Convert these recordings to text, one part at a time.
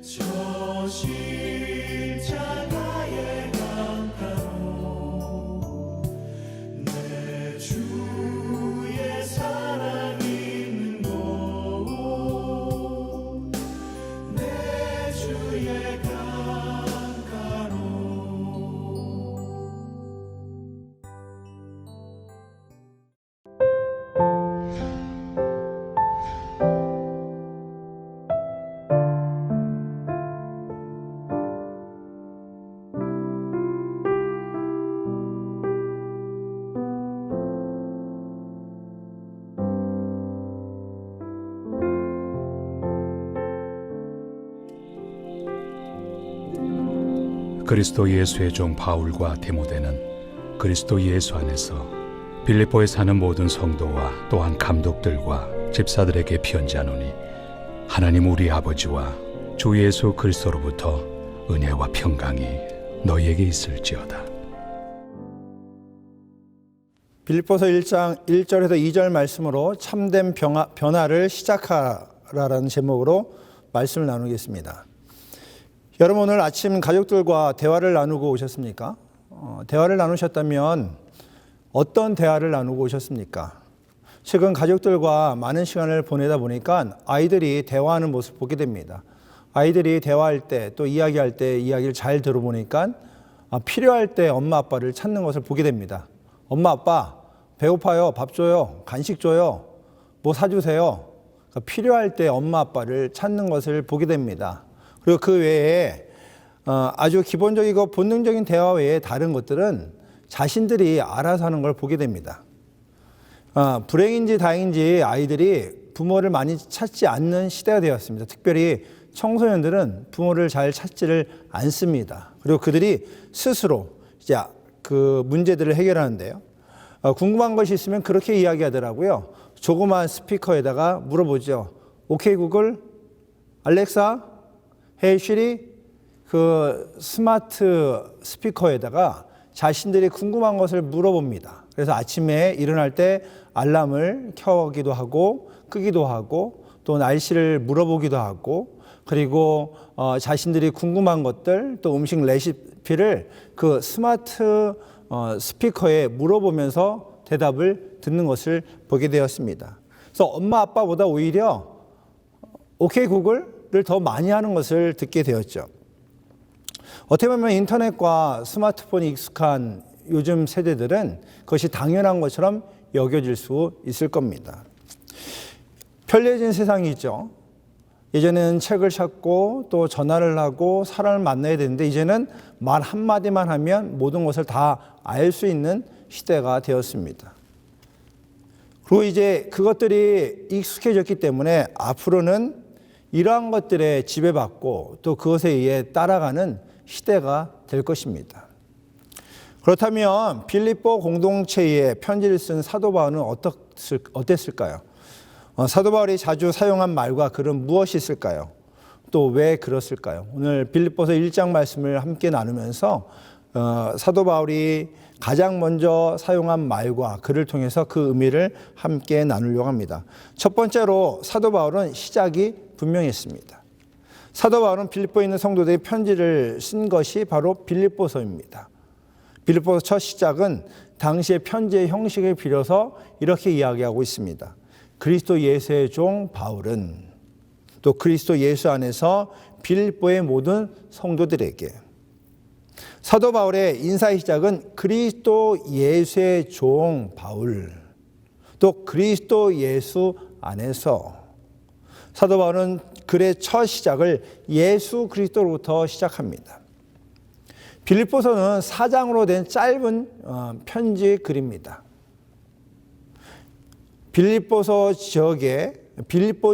저 십자가의 강가로 내 주의 사랑 있는 곳, 내 주의 강가로. 그리스도 예수의 종 바울과 디모데는 그리스도 예수 안에서 빌립보에 사는 모든 성도와 또한 감독들과 집사들에게 편지하노니, 하나님 우리 아버지와 주 예수 그리스도로부터 은혜와 평강이 너희에게 있을지어다. 빌립보서 1장 1절에서 2절 말씀으로 참된 변화를 시작하라라는 제목으로 말씀을 나누겠습니다. 여러분, 오늘 아침 가족들과 대화를 나누고 오셨습니까? 대화를 나누셨다면 어떤 대화를 나누고 오셨습니까? 최근 가족들과 많은 시간을 보내다 보니까 아이들이 대화하는 모습을 보게 됩니다. 아이들이 대화할 때, 또 이야기할 때 이야기를 잘 들어보니까 필요할 때 엄마 아빠를 찾는 것을 보게 됩니다. 엄마 아빠 배고파요, 밥 줘요, 간식 줘요, 뭐 사주세요. 필요할 때 엄마 아빠를 찾는 것을 보게 됩니다. 그리고 그 외에 아주 기본적이고 본능적인 대화 외에 다른 것들은 자신들이 알아서 하는 걸 보게 됩니다. 불행인지 다행인지 아이들이 부모를 많이 찾지 않는 시대가 되었습니다. 특별히 청소년들은 부모를 잘 찾지를 않습니다. 그리고 그들이 스스로 이제 그 문제들을 해결하는데요. 궁금한 것이 있으면 그렇게 이야기하더라고요. 조그만 스피커에다가 물어보죠. 오케이 구글, 알렉사, 헤이 시리, 그 스마트 스피커에다가 자신들이 궁금한 것을 물어봅니다. 그래서 아침에 일어날 때 알람을 켜기도 하고 끄기도 하고 또 날씨를 물어보기도 하고, 그리고 자신들이 궁금한 것들, 또 음식 레시피를 그 스마트 스피커에 물어보면서 대답을 듣는 것을 보게 되었습니다. 그래서 엄마 아빠보다 오히려 오케이 구글을 더 많이 하는 것을 듣게 되었죠. 어떻게 보면 인터넷과 스마트폰이 익숙한 요즘 세대들은 그것이 당연한 것처럼 여겨질 수 있을 겁니다. 편리해진 세상이죠. 예전에는 책을 찾고 또 전화를 하고 사람을 만나야 되는데, 이제는 말 한마디만 하면 모든 것을 다 알 수 있는 시대가 되었습니다. 그리고 이제 그것들이 익숙해졌기 때문에 앞으로는 이러한 것들에 지배받고 또 그것에 의해 따라가는 시대가 될 것입니다. 그렇다면 빌립보 공동체에 편지를 쓴 사도 바울은 어땠을까요? 사도 바울이 자주 사용한 말과 글은 무엇이 있을까요? 또 왜 그랬을까요? 오늘 빌립보서 1장 말씀을 함께 나누면서 사도 바울이 가장 먼저 사용한 말과 글을 통해서 그 의미를 함께 나누려고 합니다. 첫 번째로 사도 바울은 시작이 분명했습니다. 사도 바울은 빌립보에 있는 성도들이 편지를 쓴 것이 바로 빌립보서입니다. 빌립보서 첫 시작은 당시의 편지의 형식을 빌어서 이렇게 이야기하고 있습니다. 그리스도 예수의 종 바울은, 또 그리스도 예수 안에서 빌립보의 모든 성도들에게. 사도 바울의 인사의 시작은 그리스도 예수의 종 바울, 또 그리스도 예수 안에서. 사도 바울은 글의 첫 시작을 예수 그리스도로부터 시작합니다. 빌립보서는 4장으로 된 짧은 편지 글입니다. 빌립보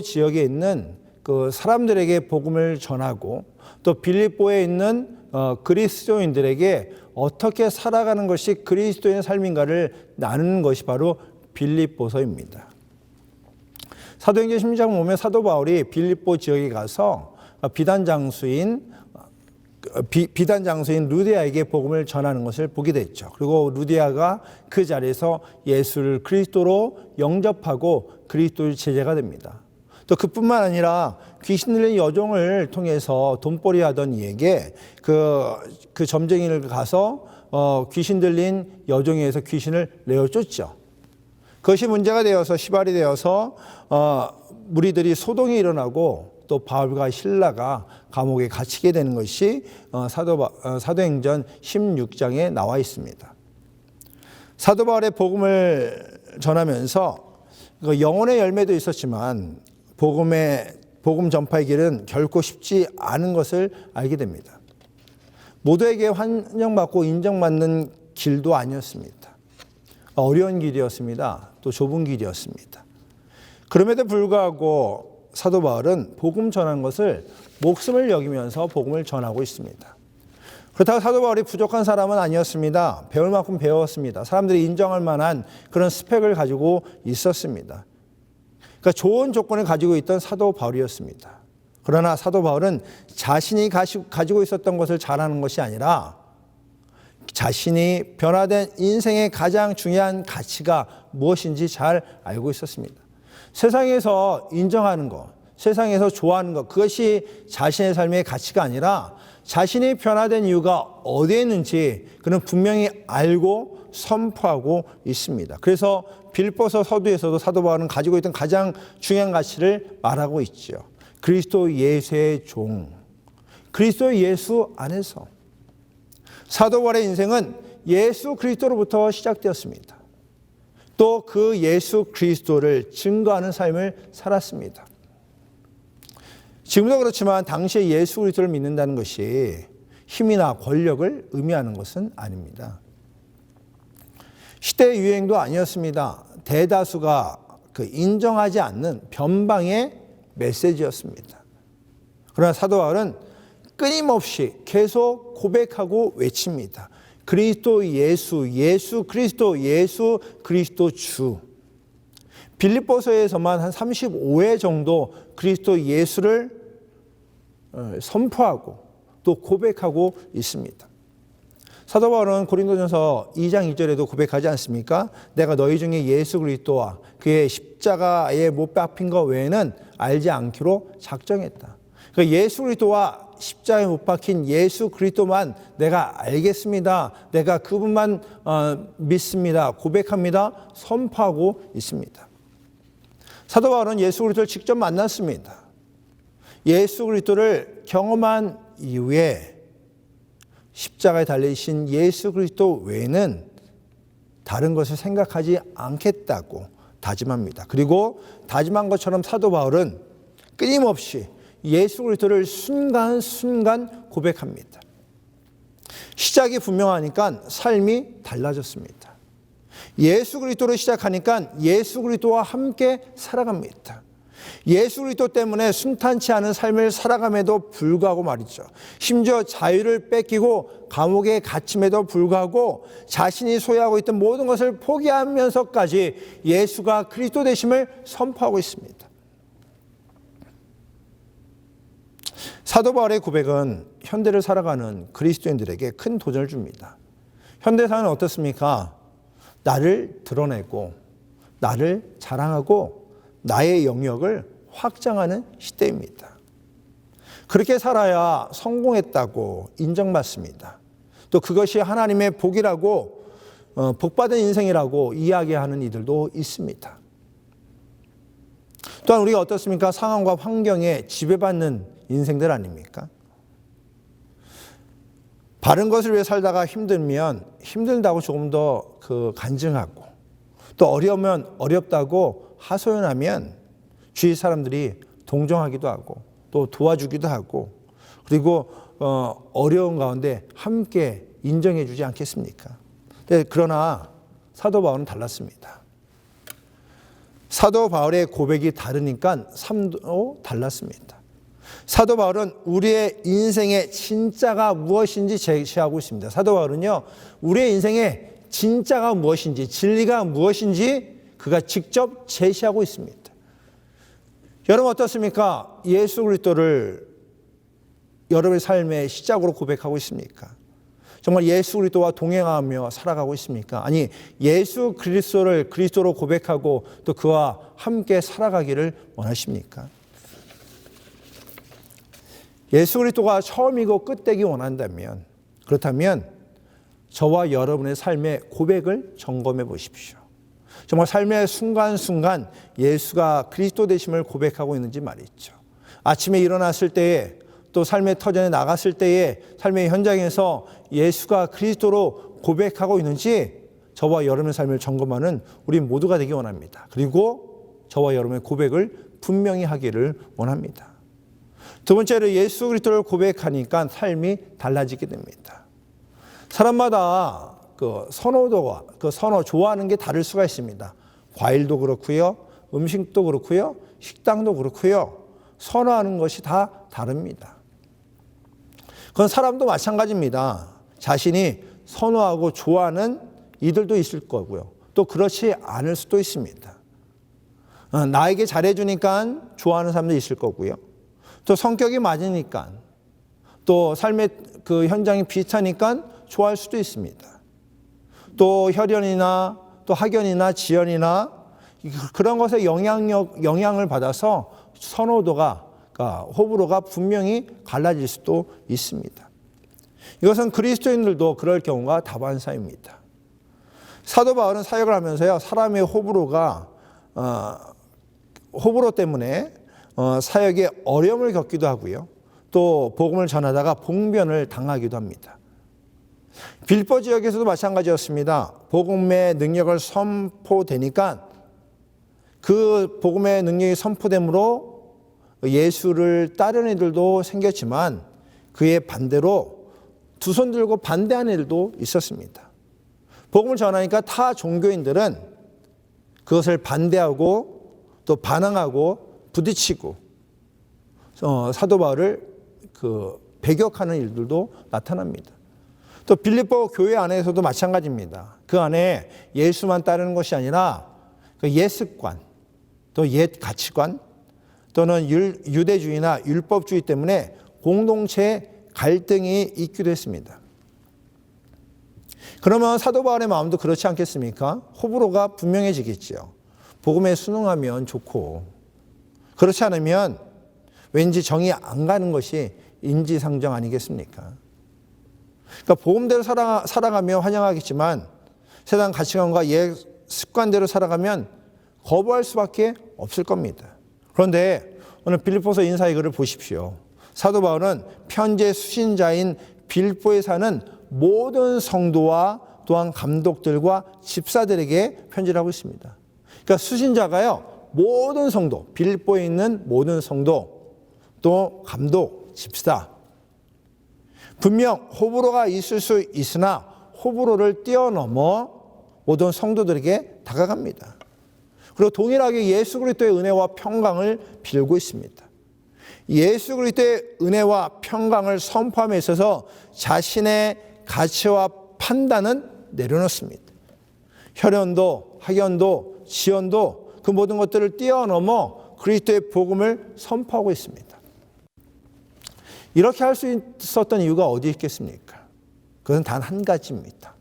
지역에 있는 그 사람들에게 복음을 전하고, 또 빌립보에 있는 그리스도인들에게 어떻게 살아가는 것이 그리스도인의 삶인가를 나누는 것이 바로 빌립보서입니다. 사도행전 16장 보면 사도 바울이 빌립보 지역에 가서 비단 장수인 루디아에게 복음을 전하는 것을 보게 됐죠. 그리고 루디아가 그 자리에서 예수를 그리스도로 영접하고 그리스도의 제자가 됩니다. 또 그뿐만 아니라 귀신 들린 여종을 통해서 돈벌이 하던 이에게 그 점쟁이를 가서 귀신 들린 여종에 의해서 귀신을 내어쫓죠. 그것이 문제가 되어서 시발이 되어서 무리들이 소동이 일어나고 또 바울과 실라가 감옥에 갇히게 되는 것이 사도행전 16장에 나와 있습니다. 사도 바울의 복음을 전하면서 영혼의 열매도 있었지만 복음 전파의 길은 결코 쉽지 않은 것을 알게 됩니다. 모두에게 환영받고 인정받는 길도 아니었습니다. 어려운 길이었습니다. 또 좁은 길이었습니다. 그럼에도 불구하고 사도 바울은 복음 전하는 것을 목숨을 여기면서 복음을 전하고 있습니다. 그렇다고 사도 바울이 부족한 사람은 아니었습니다. 배울 만큼 배웠습니다. 사람들이 인정할 만한 그런 스펙을 가지고 있었습니다. 그러니까 좋은 조건을 가지고 있던 사도 바울이었습니다. 그러나 사도 바울은 자신이 가지고 있었던 것을 잘하는 것이 아니라 자신이 변화된 인생의 가장 중요한 가치가 무엇인지 잘 알고 있었습니다. 세상에서 인정하는 것, 세상에서 좋아하는 것, 그것이 자신의 삶의 가치가 아니라 자신이 변화된 이유가 어디에 있는지 그는 분명히 알고 선포하고 있습니다. 그래서 빌립보서 서두에서도 사도 바울은 가지고 있던 가장 중요한 가치를 말하고 있죠. 그리스도 예수의 종, 그리스도 예수 안에서. 사도 바울의 인생은 예수 그리스도로부터 시작되었습니다. 또 그 예수 그리스도를 증거하는 삶을 살았습니다. 지금도 그렇지만 당시에 예수 그리스도를 믿는다는 것이 힘이나 권력을 의미하는 것은 아닙니다. 시대의 유행도 아니었습니다. 대다수가 인정하지 않는 변방의 메시지였습니다. 그러나 사도 바울은 끊임없이 계속 고백하고 외칩니다. 그리스도 예수, 예수 그리스도, 예수 그리스도 주. 빌립보서에서만 한 35회 정도 그리스도 예수를 선포하고 또 고백하고 있습니다. 사도 바울은 고린도전서 2장 2절에도 고백하지 않습니까? 내가 너희 중에 예수 그리스도와 그의 십자가에 못 박힌 것 외에는 알지 않기로 작정했다. 그러니까 예수 그리스도와 십자가에 못 박힌 예수 그리스도만 내가 알겠습니다. 내가 그분만 믿습니다. 고백합니다. 선포하고 있습니다. 사도 바울은 예수 그리스도를 직접 만났습니다. 예수 그리스도를 경험한 이후에 십자가에 달리신 예수 그리스도 외에는 다른 것을 생각하지 않겠다고 다짐합니다. 그리고 다짐한 것처럼 사도 바울은 끊임없이 예수 그리스도를 순간순간 고백합니다. 시작이 분명하니까 삶이 달라졌습니다. 예수 그리스도로 시작하니까 예수 그리스도와 함께 살아갑니다. 예수 그리스도 때문에 순탄치 않은 삶을 살아감에도 불구하고 말이죠. 심지어 자유를 뺏기고 감옥에 갇힘에도 불구하고 자신이 소유하고 있던 모든 것을 포기하면서까지 예수가 그리스도 되심을 선포하고 있습니다. 사도 바울의 고백은 현대를 살아가는 그리스도인들에게 큰 도전을 줍니다. 현대사는 어떻습니까? 나를 드러내고 나를 자랑하고 나의 영역을 확장하는 시대입니다. 그렇게 살아야 성공했다고 인정받습니다. 또 그것이 하나님의 복이라고 복받은 인생이라고 이야기하는 이들도 있습니다. 또한 우리가 어떻습니까? 상황과 환경에 지배받는 인생들 아닙니까? 바른 것을 위해 살다가 힘들면 힘들다고 조금 더 간증하고 또 어려우면 어렵다고 하소연하면 주위 사람들이 동정하기도 하고 또 도와주기도 하고 그리고 어려운 가운데 함께 인정해 주지 않겠습니까? 그러나 사도 바울은 달랐습니다. 사도 바울의 고백이 다르니까 삶도 달랐습니다. 사도 바울은 우리의 인생의 진짜가 무엇인지 제시하고 있습니다. 사도 바울은요, 우리의 인생의 진짜가 무엇인지, 진리가 무엇인지 그가 직접 제시하고 있습니다. 여러분 어떻습니까? 예수 그리스도를 여러분의 삶의 시작으로 고백하고 있습니까? 정말 예수 그리스도와 동행하며 살아가고 있습니까? 아니, 예수 그리스도를 그리스도로 고백하고 또 그와 함께 살아가기를 원하십니까? 예수 그리스도가 처음이고 끝되기 원한다면, 그렇다면 저와 여러분의 삶의 고백을 점검해 보십시오. 정말 삶의 순간순간 예수가 그리스도 되심을 고백하고 있는지 말이죠. 아침에 일어났을 때에, 또 삶의 터전에 나갔을 때에, 삶의 현장에서 예수가 그리스도로 고백하고 있는지 저와 여러분의 삶을 점검하는 우리 모두가 되기 원합니다. 그리고 저와 여러분의 고백을 분명히 하기를 원합니다. 두 번째로 예수 그리스도를 고백하니까 삶이 달라지게 됩니다. 사람마다 그 선호도가, 그 좋아하는 게 다를 수가 있습니다. 과일도 그렇고요, 음식도 그렇고요, 식당도 그렇고요. 선호하는 것이 다 다릅니다. 그건 사람도 마찬가지입니다. 자신이 선호하고 좋아하는 이들도 있을 거고요. 또 그렇지 않을 수도 있습니다. 나에게 잘해주니까 좋아하는 사람도 있을 거고요. 또 성격이 맞으니까, 또 삶의 그 현장이 비슷하니까 좋아할 수도 있습니다. 또 혈연이나 또 학연이나 지연이나 그런 것에 영향을 받아서 선호도가, 그러니까 호불호가 분명히 갈라질 수도 있습니다. 이것은 그리스도인들도 그럴 경우가 다반사입니다. 사도 바울은 사역을 하면서요, 사람의 호불호 때문에 사역에 어려움을 겪기도 하고요, 또 복음을 전하다가 봉변을 당하기도 합니다. 빌보 지역에서도 마찬가지였습니다. 복음의 능력을 선포되니까 그 복음의 능력이 선포됨으로 예수를 따르는 이들도 생겼지만, 그의 반대로 두 손 들고 반대하는 이들도 있었습니다. 복음을 전하니까 타 종교인들은 그것을 반대하고 또 반항하고 부딪히고 사도 바울을 배격하는 일들도 나타납니다. 또 빌립보 교회 안에서도 마찬가지입니다. 그 안에 예수만 따르는 것이 아니라 그 옛 습관, 또 옛 가치관, 또는 유대주의나 율법주의 때문에 공동체 갈등이 있기도 했습니다. 그러면 사도 바울의 마음도 그렇지 않겠습니까? 호불호가 분명해지겠죠. 복음에 순응하면 좋고, 그렇지 않으면 왠지 정이 안 가는 것이 인지상정 아니겠습니까? 그러니까 복음대로 살아가며 환영하겠지만, 세상 가치관과 옛 습관대로 살아가면 거부할 수밖에 없을 겁니다. 그런데 오늘 빌립보서 인사의 글을 보십시오. 사도 바울은 편지의 수신자인 빌립보에 사는 모든 성도와 또한 감독들과 집사들에게 편지를 하고 있습니다. 그러니까 수신자가요, 모든 성도, 빌립보에 있는 모든 성도, 또 감독, 집사. 분명 호불호가 있을 수 있으나 호불호를 뛰어넘어 모든 성도들에게 다가갑니다. 그리고 동일하게 예수 그리스도의 은혜와 평강을 빌고 있습니다. 예수 그리스도의 은혜와 평강을 선포함에 있어서 자신의 가치와 판단은 내려놓습니다. 혈연도, 학연도, 지연도 그 모든 것들을 뛰어넘어 그리스도의 복음을 선포하고 있습니다. 이렇게 할 수 있었던 이유가 어디 있겠습니까? 그것은 단 한 가지입니다.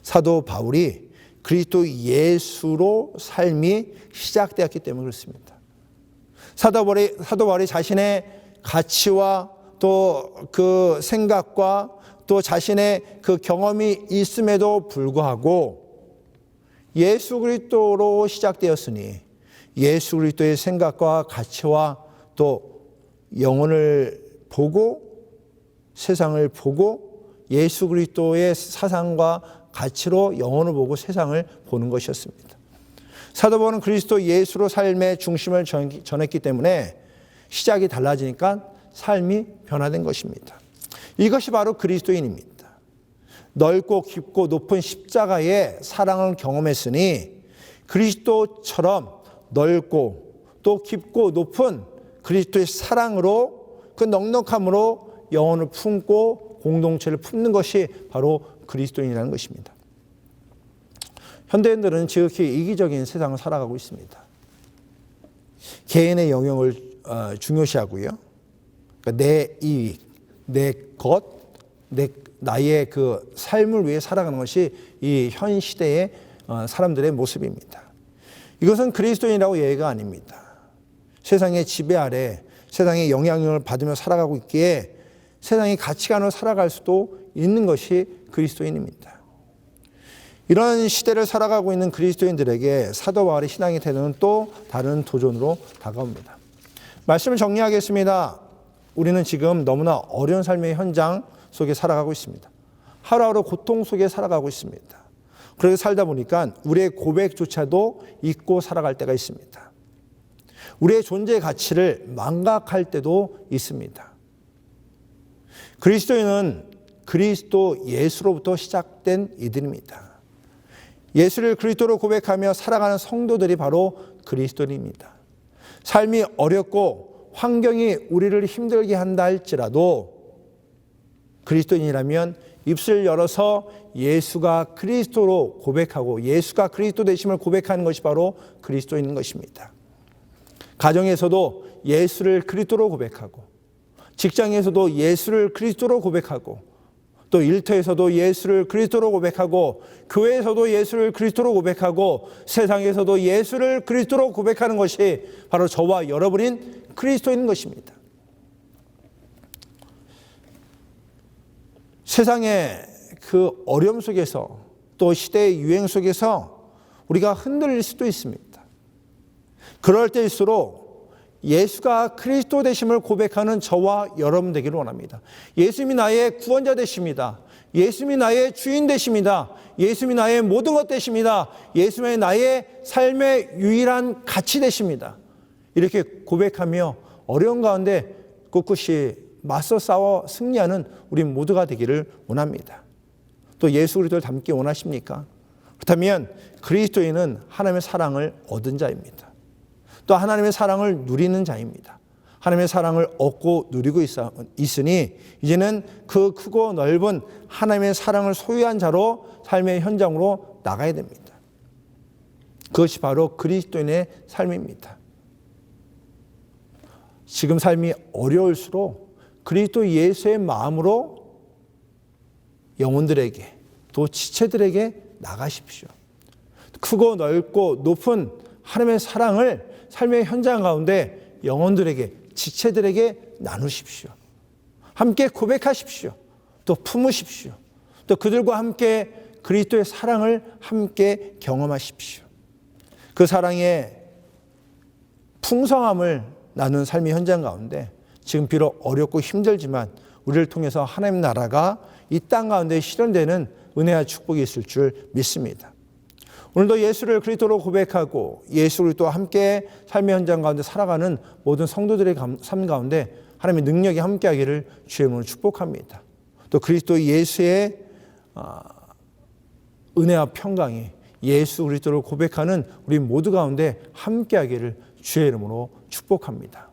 사도 바울이 그리스도 예수로 삶이 시작되었기 때문에 그렇습니다. 사도 바울이 자신의 가치와 또 그 생각과 또 자신의 그 경험이 있음에도 불구하고 예수 그리스도로 시작되었으니 예수 그리스도의 생각과 가치와 또 영혼을 보고 세상을 보고 예수 그리스도의 사상과 가치로 영혼을 보고 세상을 보는 것이었습니다. 사도 바울은 그리스도 예수로 삶의 중심을 전했기 때문에 시작이 달라지니까 삶이 변화된 것입니다. 이것이 바로 그리스도인입니다. 넓고 깊고 높은 십자가의 사랑을 경험했으니 그리스도처럼 넓고 또 깊고 높은 그리스도의 사랑으로 그 넉넉함으로 영혼을 품고 공동체를 품는 것이 바로 그리스도인이라는 것입니다. 현대인들은 지극히 이기적인 세상을 살아가고 있습니다. 개인의 영역을 중요시하고요. 그러니까 내 이익, 내 것, 나의 그 삶을 위해 살아가는 것이 이 현 시대의 사람들의 모습입니다. 이것은 그리스도인이라고 얘기가 아닙니다. 세상의 지배 아래 세상의 영향력을 받으며 살아가고 있기에 세상의 가치관으로 살아갈 수도 있는 것이 그리스도인입니다. 이런 시대를 살아가고 있는 그리스도인들에게 사도 바울의 신앙의 태도는 또 다른 도전으로 다가옵니다. 말씀을 정리하겠습니다. 우리는 지금 너무나 어려운 삶의 현장 속에 살아가고 있습니다. 하루하루 고통 속에 살아가고 있습니다. 그렇게 살다 보니까 우리의 고백조차도 잊고 살아갈 때가 있습니다. 우리의 존재의 가치를 망각할 때도 있습니다. 그리스도인은 그리스도 예수로부터 시작된 이들입니다. 예수를 그리스도로 고백하며 살아가는 성도들이 바로 그리스도인입니다. 삶이 어렵고 환경이 우리를 힘들게 한다 할지라도 그리스도인이라면 입술 열어서 예수가 그리스도로 고백하고 예수가 그리스도 되심을 고백하는 것이 바로 그리스도인인 것입니다. 가정에서도 예수를 그리스도로 고백하고 직장에서도 예수를 그리스도로 고백하고 또 일터에서도 예수를 그리스도로 고백하고 교회에서도 예수를 그리스도로 고백하고 세상에서도 예수를 그리스도로 고백하는 것이 바로 저와 여러분인 그리스도인 것입니다. 세상의 그 어려움 속에서 또 시대의 유행 속에서 우리가 흔들릴 수도 있습니다. 그럴 때일수록 예수가 그리스도 되심을 고백하는 저와 여러분 되기를 원합니다. 예수님이 나의 구원자 되십니다. 예수님이 나의 주인 되십니다. 예수님이 나의 모든 것 되십니다. 예수님이 나의 삶의 유일한 가치 되십니다. 이렇게 고백하며 어려운 가운데 꿋꿋이 맞서 싸워 승리하는 우리 모두가 되기를 원합니다. 또 예수 그리스도를 닮기 원하십니까? 그렇다면 그리스도인은 하나님의 사랑을 얻은 자입니다. 또 하나님의 사랑을 누리는 자입니다. 하나님의 사랑을 얻고 누리고 있으니 이제는 그 크고 넓은 하나님의 사랑을 소유한 자로 삶의 현장으로 나가야 됩니다. 그것이 바로 그리스도인의 삶입니다. 지금 삶이 어려울수록 그리스도 예수의 마음으로 영혼들에게 또 지체들에게 나가십시오. 크고 넓고 높은 하나님의 사랑을 삶의 현장 가운데 영혼들에게 지체들에게 나누십시오. 함께 고백하십시오. 또 품으십시오. 또 그들과 함께 그리스도의 사랑을 함께 경험하십시오. 그 사랑의 풍성함을 나누는 삶의 현장 가운데 지금 비록 어렵고 힘들지만 우리를 통해서 하나님 나라가 이 땅 가운데 실현되는 은혜와 축복이 있을 줄 믿습니다. 오늘도 예수를 그리스도로 고백하고 예수 그리스도와 함께 삶의 현장 가운데 살아가는 모든 성도들의 삶 가운데 하나님의 능력이 함께하기를 주의 이름으로 축복합니다. 또 그리스도 예수의 은혜와 평강이 예수 그리스도를 고백하는 우리 모두 가운데 함께하기를 주의 이름으로 축복합니다.